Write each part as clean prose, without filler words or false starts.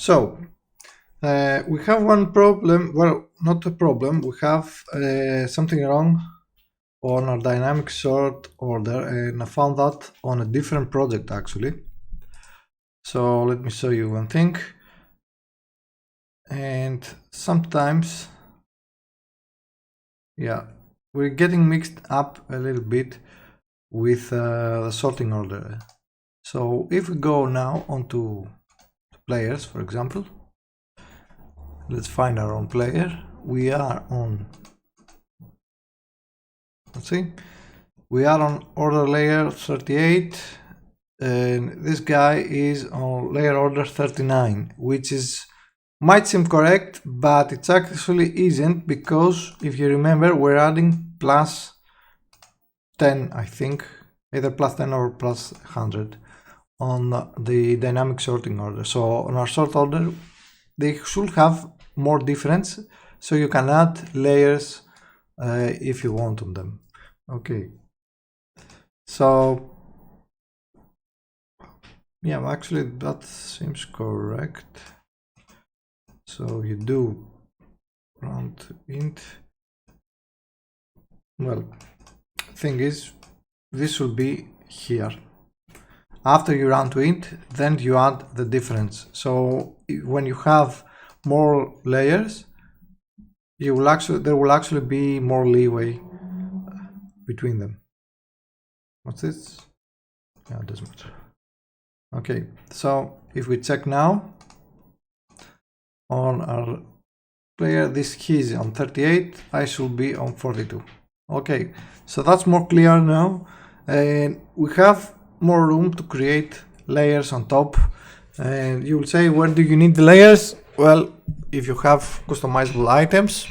So we have one problem. Well, not a problem. We have something wrong on our dynamic sort order, and I found that on a different project actually. So let me show you one thing. And sometimes, yeah, we're getting mixed up a little bit with the sorting order. So if we go now onto players, for example, let's find our own player. We are on, let's see, we are on order layer 38, and this guy is on layer order 39, which is might seem correct, but it actually isn't, because if you remember, we're adding plus 10, I think, either plus 10 or plus 100 on the dynamic sorting order. So on our sort order, they should have more difference, so you can add layers if you want on them. Okay, so yeah, actually that seems correct. So you do round int. Well, thing is, this will be here. After you round to int, then you add the difference. So when you have more layers, there will actually be more leeway between them. What's this? Yeah, it doesn't matter. Okay, so if we check now on our player, this he's on 38, I should be on 42. Okay, so that's more clear now, and we have more room to create layers on top. And you will say, where do you need the layers? Well, if you have customizable items,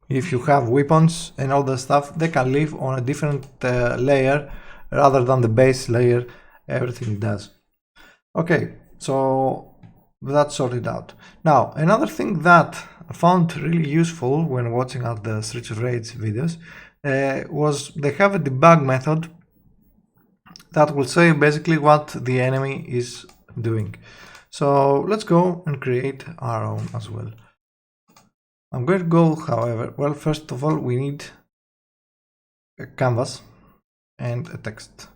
if you have weapons and all the stuff, they can live on a different layer rather than the base layer everything does. Okay, so that's sorted out. Now, another thing that I found really useful when watching out the Streets of Rage videos was they have a debug method that will say basically what the enemy is doing. So let's go and create our own as well. I'm going to go, however, well, first of all, we need a canvas and a text.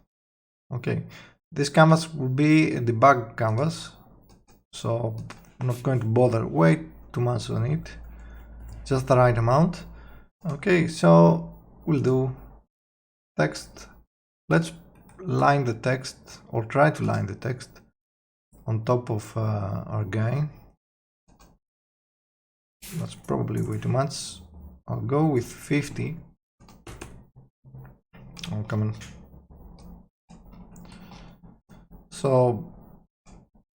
Okay, this canvas will be a debug canvas, so I'm not going to bother way too much on it, just the right amount. Okay, so we'll do text. Let's line the text, or try to line the text on top of our guy. That's probably way too much. I'll go with 50. Oh, come on. So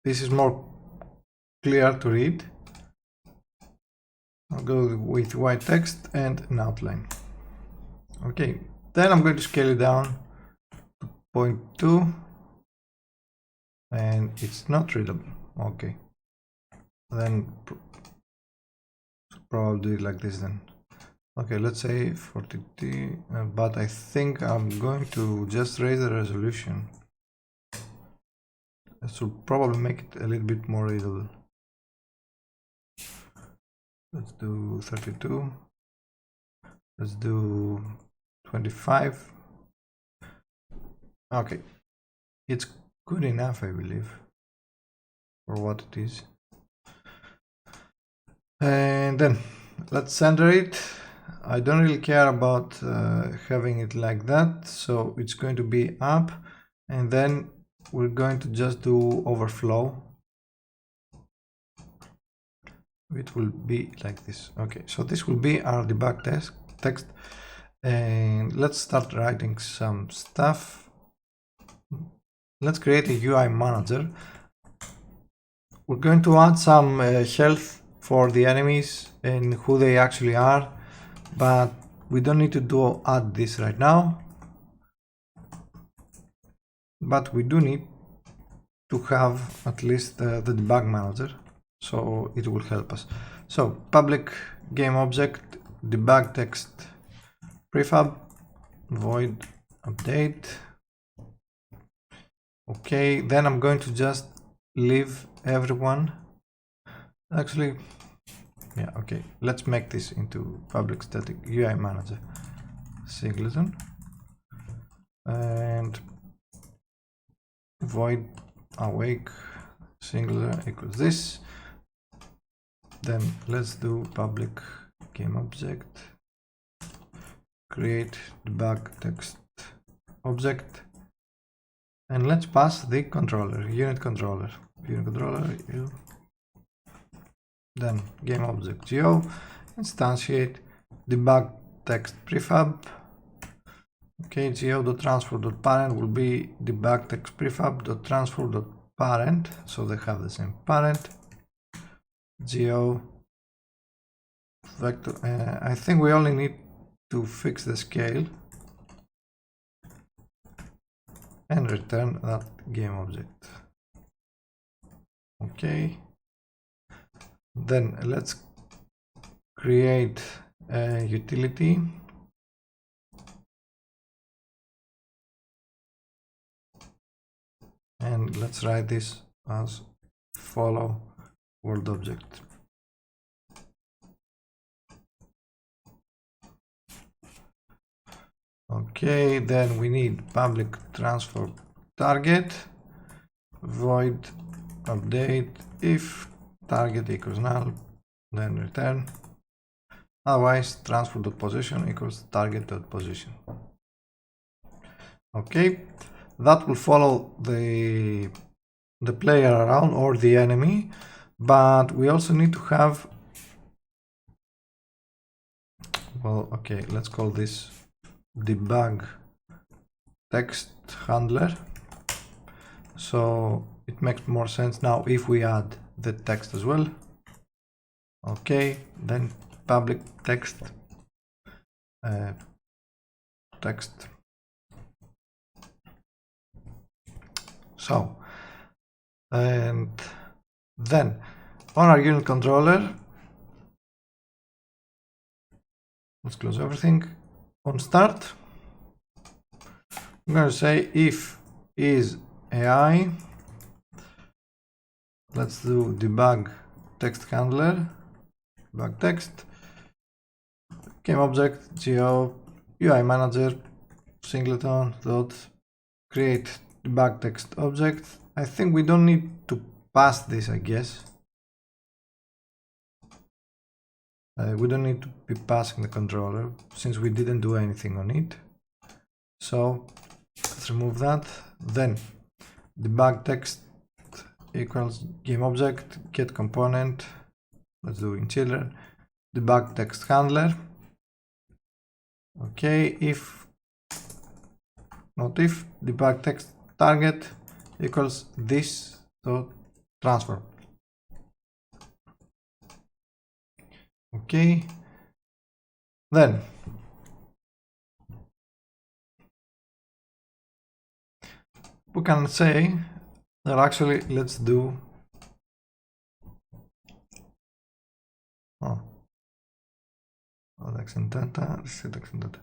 this is more clear to read. I'll go with white text and an outline. Okay, then I'm going to scale it down to 0.2, and it's not readable. Okay, then probably do it like this then. Okay, let's say 40, but I think I'm going to just raise the resolution. This will probably make it a little bit more readable. Let's do 32. Let's do 25. Okay, it's good enough, I believe, for what it is. And then let's center it. I don't really care about having it like that, so it's going to be up, and then we're going to just do overflow. It will be like this. Okay, so this will be our debug text, and let's start writing some stuff. Let's create a UI manager. We're going to add some health for the enemies and who they actually are, but we don't need to add this right now. But we do need to have at least the debug manager, so it will help us. So public game object debug text prefab void update. Okay, then I'm going to just leave everyone. Actually, yeah, okay, let's make this into public static UI manager singleton and void awake singleton equals this. Then let's do public game object, create debug text object, and let's pass the controller, unit controller, then game object go, instantiate debug text prefab. Okay, go.transfer.parent will be debug text prefab.transfer.parent, so they have the same parent. Go vector, I think we only need to fix the scale and return that game object. Okay, then let's create a utility and let's write this as follow world object. Okay, then we need public transfer target void update if target equals null, then return, otherwise transfer.position equals target.position. Okay, that will follow the player around or the enemy, but we also need to have, well, okay, let's call this debug text handler, so it makes more sense now if we add the text as well. Okay, then public text text. So, and then on our unit controller, let's close everything. On start, I'm going to say if is AI, let's do debug text handler, debug text, game object, go, UI manager, singleton dot create debug text object. I think we don't need to pass this, I guess. We don't need to be passing the controller since we didn't do anything on it. So let's remove that. Then debug text equals game object, get component. Let's do in children. Debug text handler. Okay, if not if debug text target equals this dot transfer. Okay, then we can say that actually let's do accent data, set accent data.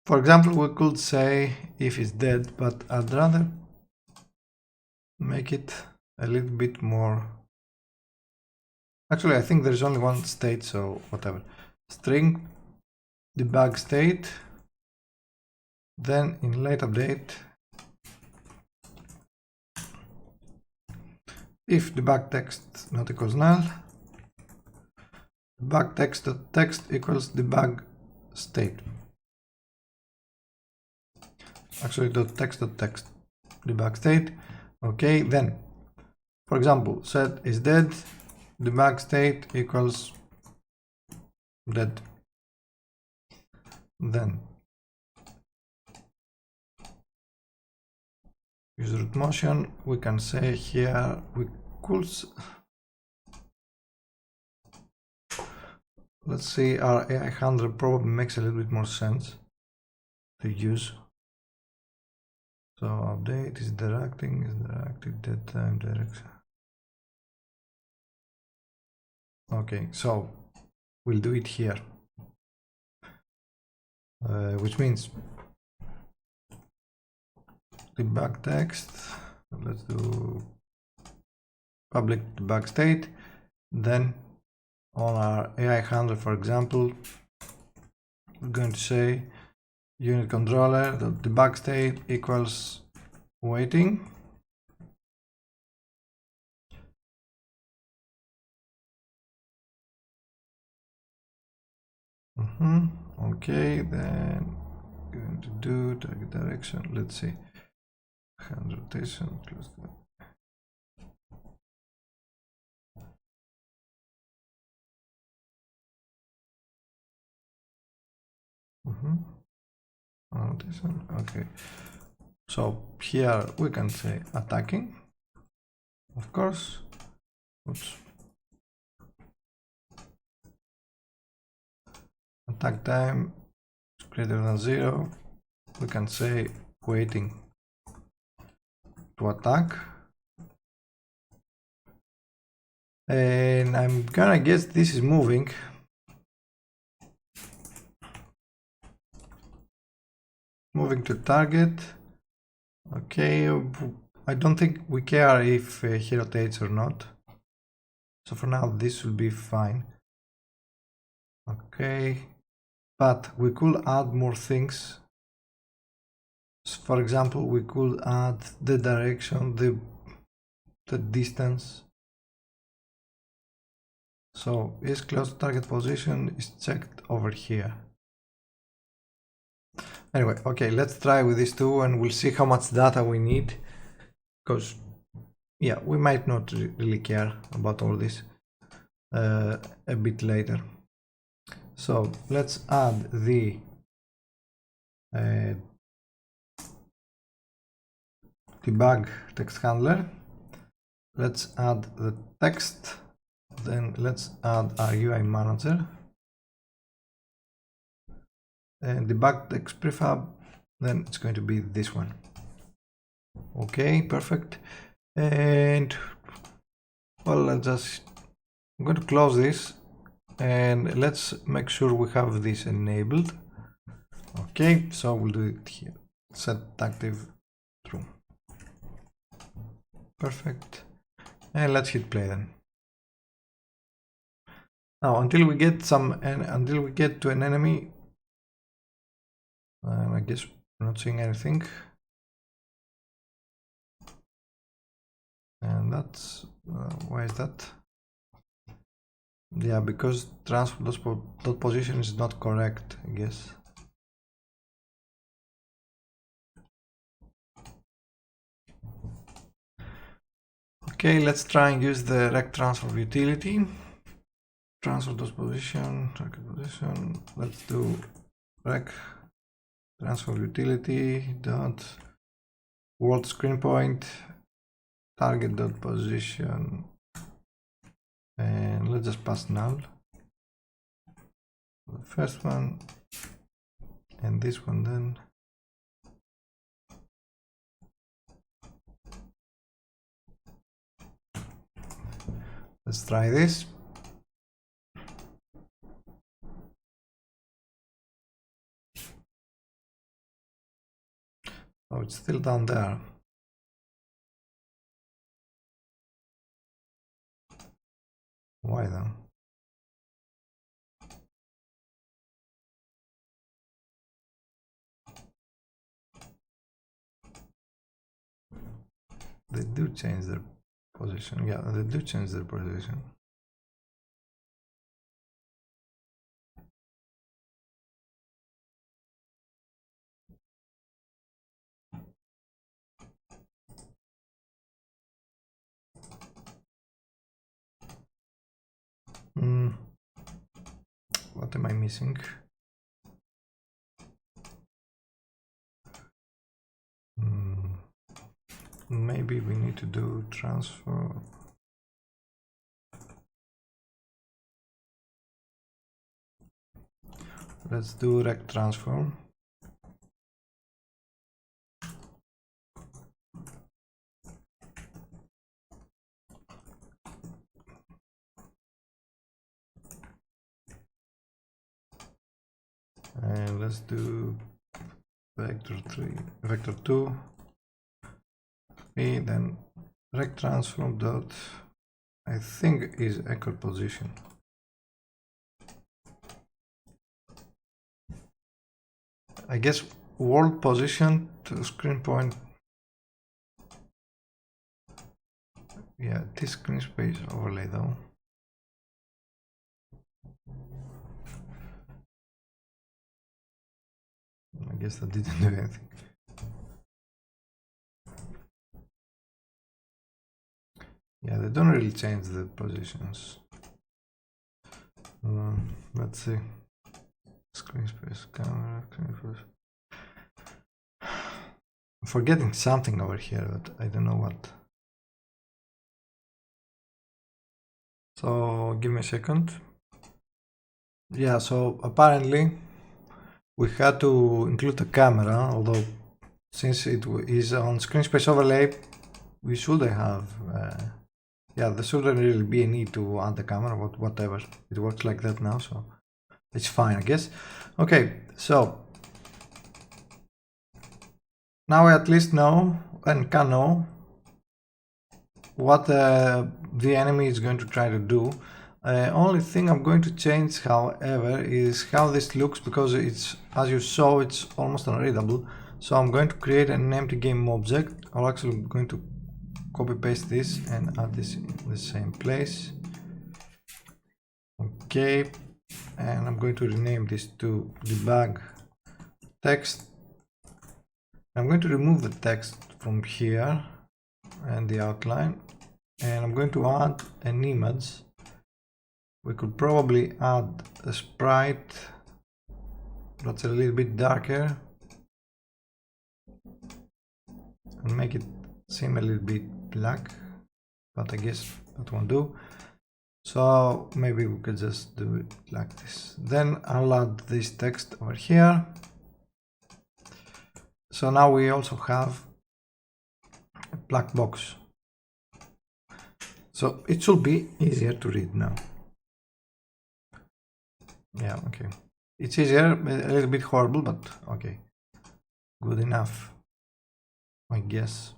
For example, we could say if it's dead, but I'd rather make it a little bit more. Actually, I think there's only one state, so whatever. String debug state, then in late update, if debug text not equals null, debug text equals debug state. Actually, text debug state. Okay, then for example, set is dead, debug state equals dead. Then use root motion, we can say here we could, let's see, our AI handler probably makes a little bit more sense to use. So update is directing, dead time direction. Okay, so we'll do it here, which means debug text, So let's do public debug state. Then on our AI handler, for example, we're going to say unit controller debug state equals waiting. Okay, then going to do target direction. Let's see, hand rotation. Close that. Rotation. Okay. So here we can say attacking, of course. Oops. Attack time is greater than 0. We can say waiting to attack. And I'm gonna guess this is moving. Moving to target. Okay, I don't think we care if he rotates or not. So for now this will be fine. Okay, but we could add more things. So for example, we could add the direction, the distance. So is close to target position is checked over here. Anyway, okay, let's try with these two and we'll see how much data we need, because yeah, we might not really care about all this a bit later. So let's add the debug text handler. Let's add the text. Then let's add our UI manager and debug text prefab. Then it's going to be this one. Okay, perfect. And well, I'm going to close this and let's make sure we have this enabled. Okay, so we'll do it here. Set active true. Perfect. And let's hit play then. Now, until we get to an enemy, I guess we're not seeing anything. And that's why is that? Yeah, because transfer.position is not correct, I guess. Okay, let's try and use the rect transfer utility. Transfer.position, target position. Let's do rec transfer utility dot world screen point target.position, and let's just pass null. The first one and this one then. Let's try this. Oh, it's still down there. Why then? They do change their position. Yeah, they do change their position. What am I missing? Maybe we need to do transfer. Let's do rect transform. And let's do vector 2 p, then rect transform dot, I think is equal position. I guess world position to screen point. Yeah, this screen space overlay though. I guess that didn't do anything. Yeah, they don't really change the positions. Let's see. Screen space, camera, screen space. I'm forgetting something over here, but I don't know what. So give me a second. Yeah, so apparently we had to include the camera, although since it is on screen space overlay, we shouldn't have. Yeah, there shouldn't really be a need to add the camera, but whatever. It works like that now, so it's fine, I guess. Okay, so now we at least know and can know what the enemy is going to try to do. Only thing I'm going to change, however, is how this looks, because it's, as you saw, it's almost unreadable. So I'm going to create an empty game object. I'm actually going to copy paste this and add this in the same place. Okay, and I'm going to rename this to debug text. I'm going to remove the text from here and the outline, and I'm going to add an image. We could probably add a sprite that's a little bit darker and make it seem a little bit black, but I guess that won't do. So maybe we could just do it like this. Then I'll add this text over here. So now we also have a black box. So it should be easier to read now. Yeah, okay. It's easier, a little bit horrible, but okay. Good enough, I guess.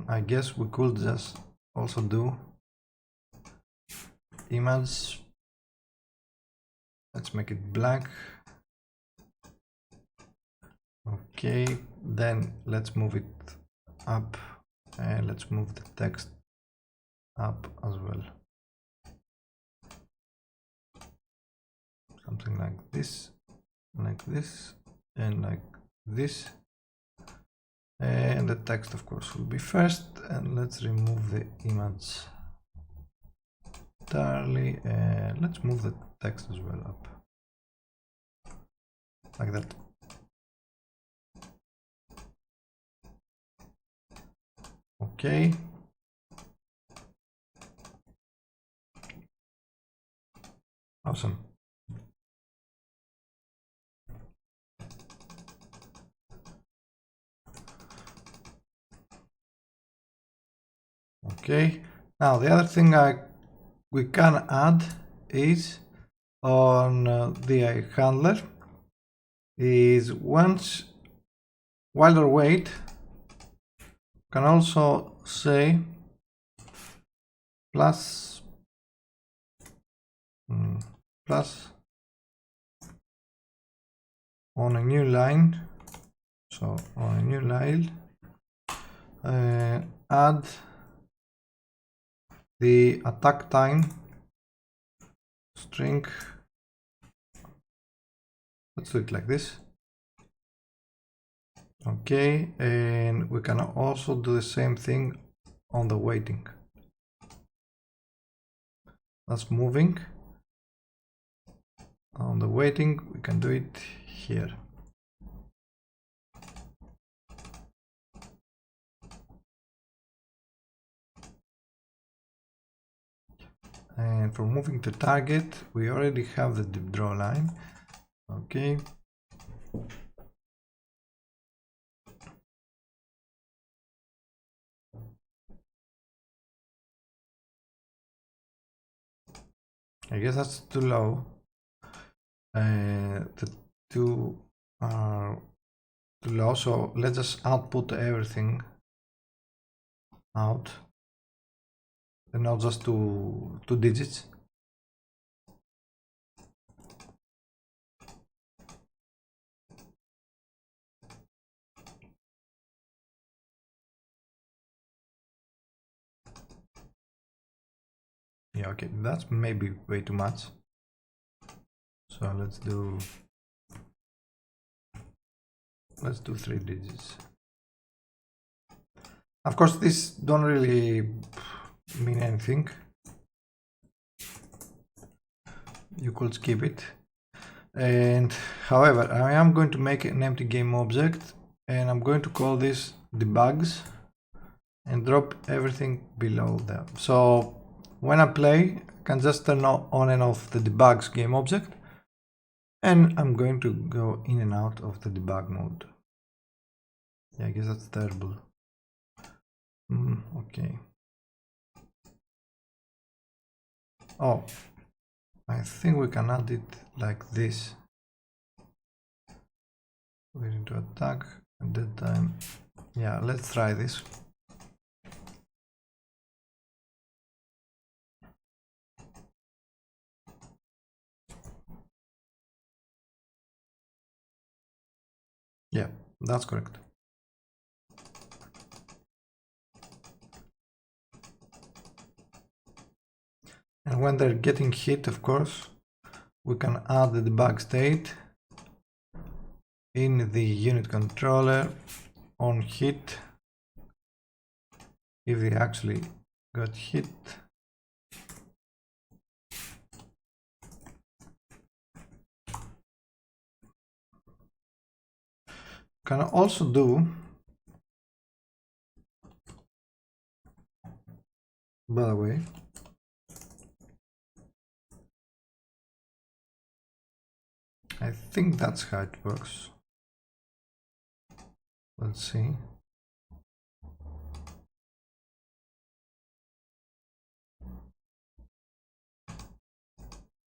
I guess we could just also do image. Let's make it black. Okay, then let's move it up and let's move the text up as well. Something like this, and like this. And the text, of course, will be first. And let's remove the image entirely, and let's move the text as well up, like that. Okay. Awesome. Okay. Now the other thing we can add is on the handler is once while or wait, can also say plus on a new line. So on a new line, add the attack time string. Let's do it like this. Okay, and we can also do the same thing on the waiting. That's moving. On the waiting, we can do it here. And for moving to target, we already have the deep draw line. Okay. I guess that's too low. The two are too low, so let's just output everything out and not just two digits. Yeah, okay, that's maybe way too much. So let's do 3 digits. Of course, this don't really mean anything. You could skip it. And however, I am going to make an empty game object and I'm going to call this debugs and drop everything below them. So when I play, I can just turn on and off the debugs game object, and I'm going to go in and out of the debug mode. Yeah, I guess that's terrible. Okay. Oh, I think we can add it like this. Waiting to attack at that time. Yeah, let's try this. Yeah, that's correct. And when they're getting hit, of course, we can add the debug state in the unit controller on hit if they actually got hit. Can also do, by the way, I think that's how it works. Let's see.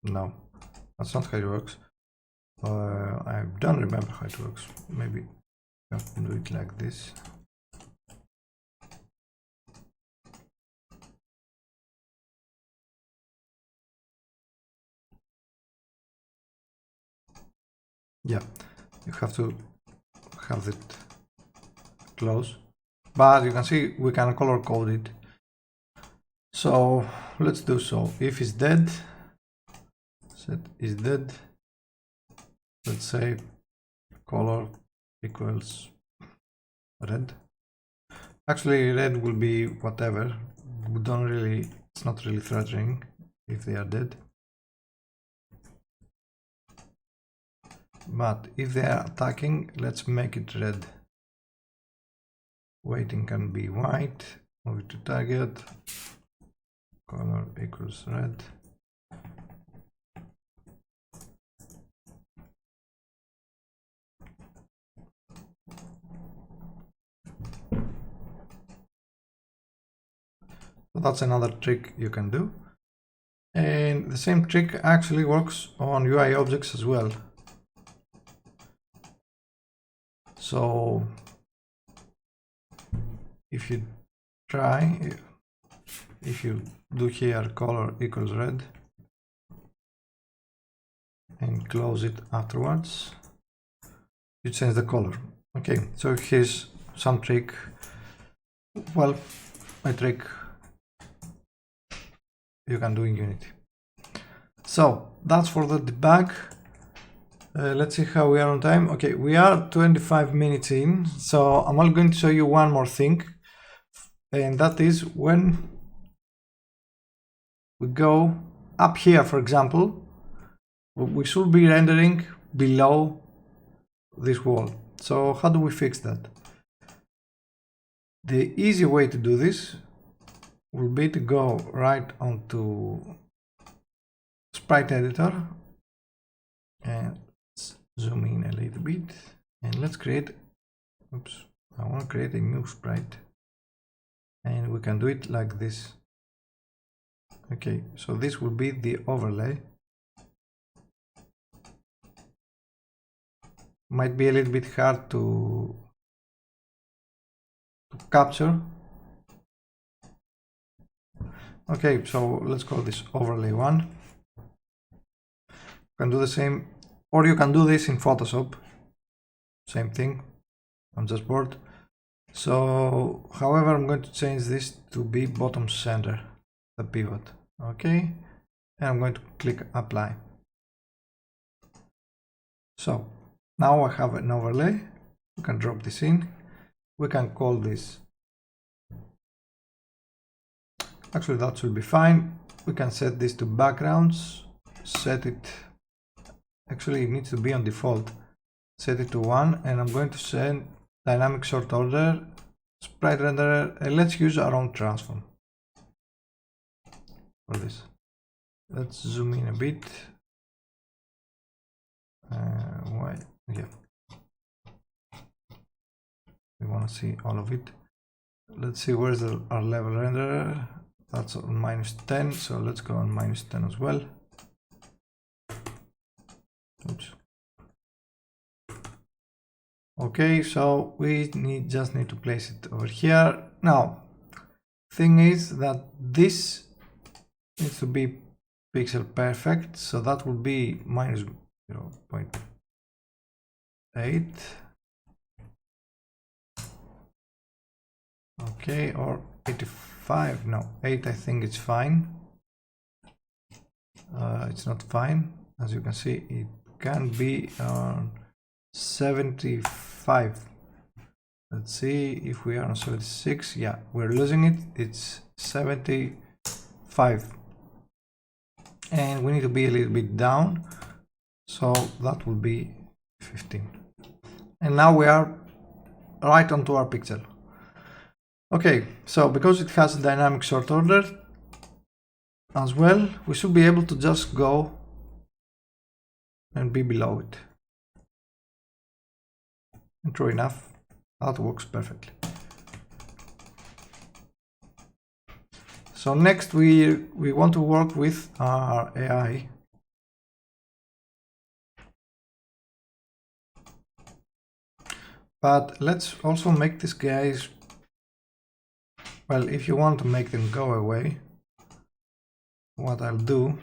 No, that's not how it works. I don't remember how it works. Maybe I have to do it like this. Yeah, you have to have it close, but you can see we can color code it. So let's do so. If it's dead, set is dead. Let's say color equals red. Actually, red will be whatever. We don't really, it's not really threatening if they are dead. But if they are attacking, let's make it red. Waiting can be white. Move it to target. Color equals red. So that's another trick you can do. And the same trick actually works on UI objects as well. So if you try, if you do here color equals red and close it afterwards, you change the color. Okay, so here's some trick. Well, a trick you can do in Unity. So that's for the debug. Let's see how we are on time. Okay, we are 25 minutes in, so I'm only going to show you one more thing, and that is when we go up here, for example, we should be rendering below this wall. So how do we fix that? The easy way to do this will be to go right onto sprite editor and zoom in a little bit, and let's create, oops, I want to create a new sprite, and we can do it like this. Okay, so this will be the overlay. Might be a little bit hard to capture, Okay, so let's call this overlay 1. You can do the same, or you can do this in Photoshop. Same thing. I'm just bored. So, however, I'm going to change this to be bottom center, the pivot. Okay, and I'm going to click apply. So now I have an overlay. We can drop this in. We can call this. Actually, that should be fine. We can set this to backgrounds. Set it. Actually, it needs to be on default. Set it to 1, and I'm going to send dynamic sort order, sprite renderer, and let's use our own transform for this. Let's zoom in a bit. Why? Yeah. We want to see all of it. Let's see where's our level renderer. That's on -10, so let's go on -10 as well. Oops. Okay, so we just need to place it over here. Now, thing is that this needs to be pixel perfect, so that will be -0.8. Okay, or 85. No, 8. I think it's fine. It's not fine, as you can see. It can be 75. Let's see if we are on 76. Yeah, we're losing it. It's 75, and we need to be a little bit down, so that will be 15. And now we are right onto our pixel. Okay, so because it has a dynamic sort order as well, we should be able to just go and be below it. And true enough, that works perfectly. So next we want to work with our AI. But let's also make these guys, well, if you want to make them go away, what I'll do,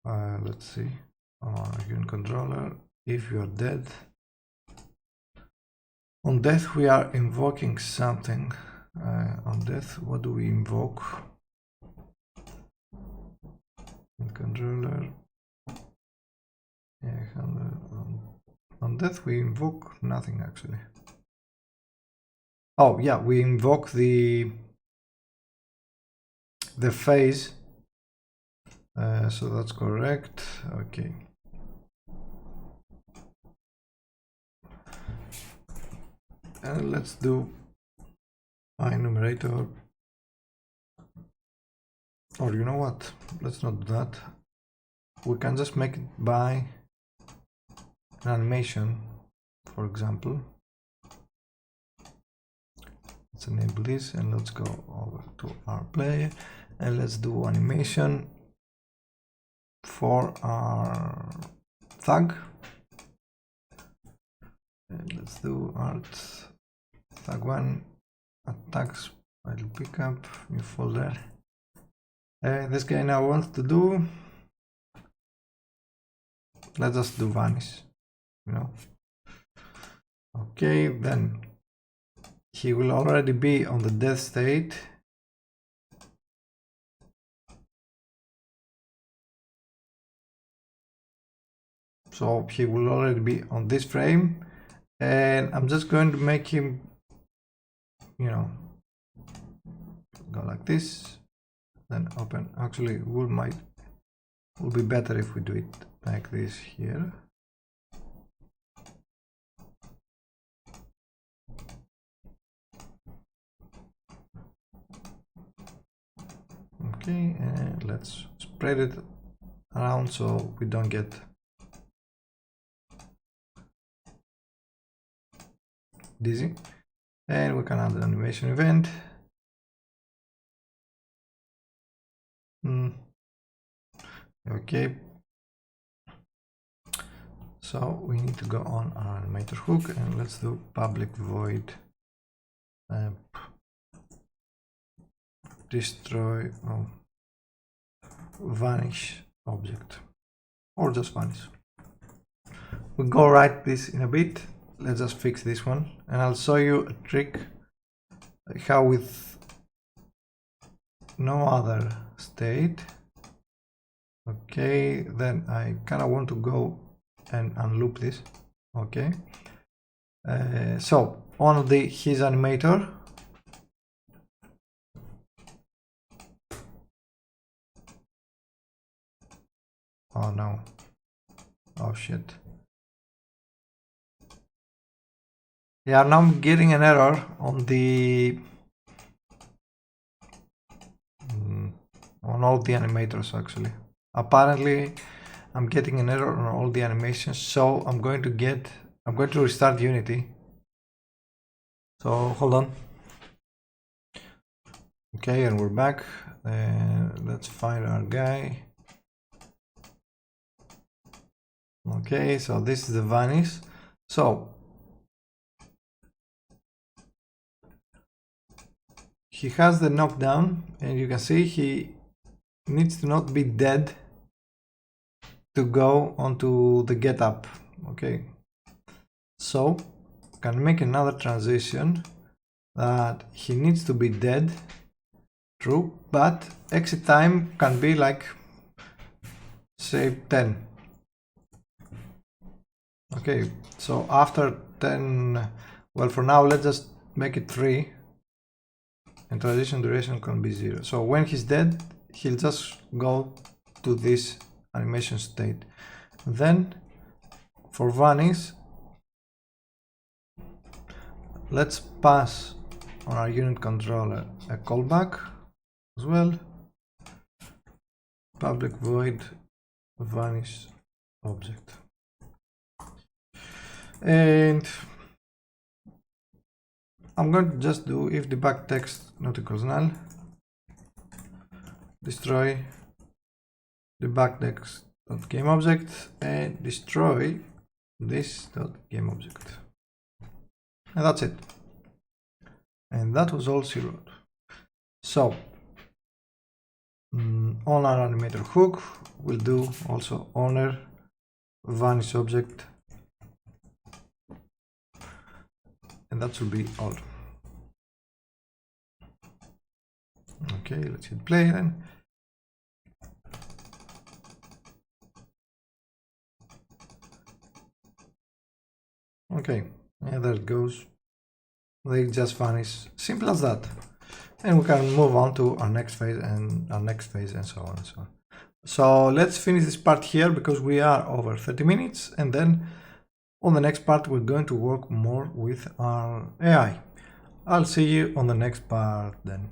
let's see, unit controller, if you are dead. On death we are invoking something. On death, what do we invoke? Controller. Yeah, on death we invoke nothing actually. Oh yeah, we invoke the phase. So that's correct. Okay. And let's do my numerator. Or you know what? Let's not do that. We can just make it by an animation, for example. Let's enable this and let's go over to our player and let's do animation for our tag. And let's do art tag 1 attacks file pickup, new folder. This guy now wants to do, let's just do vanish, you know. Okay, then he will already be on the death state. So he will already be on this frame, and I'm just going to make him, you know, go like this, then open. Actually, will be better if we do it like this here. Okay, and let's spread it around so we don't get dizzy. And we can add an animation event. Okay, so we need to go on our animator hook and let's do public void destroy vanish object, or just vanish. We'll go write this in a bit. Let's just fix this one, and I'll show you a trick how with no other state. Okay, then I kind of want to go and unloop this. Okay, so on the his animator, oh no, oh shit. Yeah, now I'm getting an error on the on all the animators actually. Apparently I'm getting an error on all the animations, so I'm going to restart Unity. So hold on. Okay, and we're back. Let's find our guy. Okay, so this is the vanish. So he has the knockdown, and you can see he needs to not be dead to go onto the get up. Okay, so can make another transition that he needs to be dead, true, but exit time can be like, say, 10. Okay, so after 10, well, for now let's just make it 3, and transition duration can be 0. So when he's dead, he'll just go to this animation state. Then for vanish, let's pass on our unit controller a callback as well, public void vanish object, and I'm going to just do if debug text not equals null, destroy debug text dot game object, and destroy this dot game object, and that's it. And that was all she wrote. So on our animator hook, we'll do also owner vanish object, and that should be all. Okay, let's hit play then. Okay, and there it goes. They just vanish, simple as that. And we can move on to our next phase and our next phase, and so on and so on. So let's finish this part here because we are over 30 minutes, and then on the next part we're going to work more with our AI. I'll see you on the next part then.